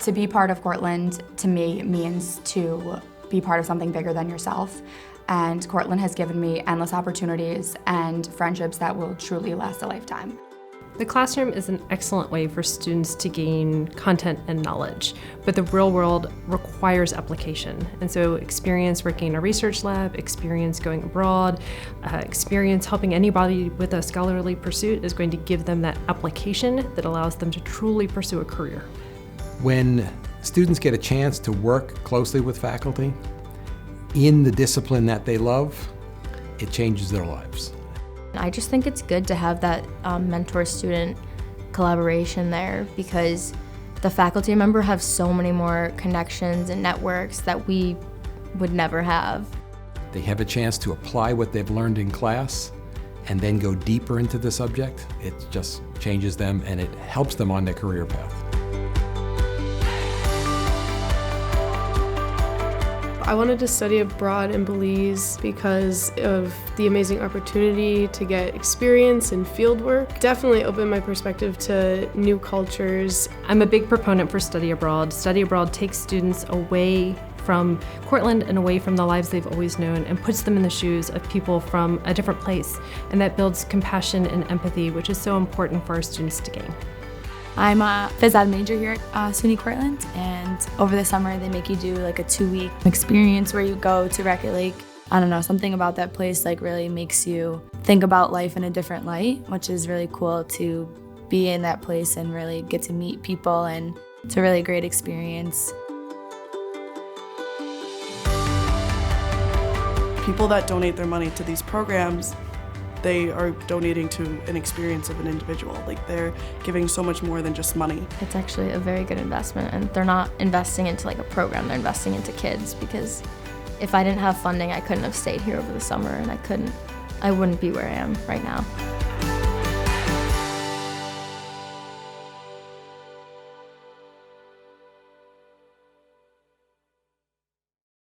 To be part of Cortland, to me, means to be part of something bigger than yourself. And Cortland has given me endless opportunities and friendships that will truly last a lifetime. The classroom is an excellent way for students to gain content and knowledge, but the real world requires application. And so experience working in a research lab, experience going abroad, experience helping anybody with a scholarly pursuit is going to give them that application that allows them to truly pursue a career. When students get a chance to work closely with faculty in the discipline that they love, it changes their lives. I just think it's good to have that mentor-student collaboration there, because the faculty member have so many more connections and networks that we would never have. They have a chance to apply what they've learned in class and then go deeper into the subject. It just changes them and it helps them on their career path. I wanted to study abroad in Belize because of the amazing opportunity to get experience and field work. Definitely opened my perspective to new cultures. I'm a big proponent for study abroad. Study abroad takes students away from Cortland and away from the lives they've always known and puts them in the shoes of people from a different place. And that builds compassion and empathy, which is so important for our students to gain. I'm a phys ed major here at SUNY Cortland, and over the summer they make you do like a 2-week experience where you go to Racket Lake. I don't know, something about that place like really makes you think about life in a different light, which is really cool to be in that place and really get to meet people, and it's a really great experience. People that donate their money to these programs, they are donating to an experience of an individual. Like, they're giving so much more than just money. It's actually a very good investment, and they're not investing into like a program, they're investing into kids, because if I didn't have funding, I couldn't have stayed here over the summer, and I wouldn't be where I am right now.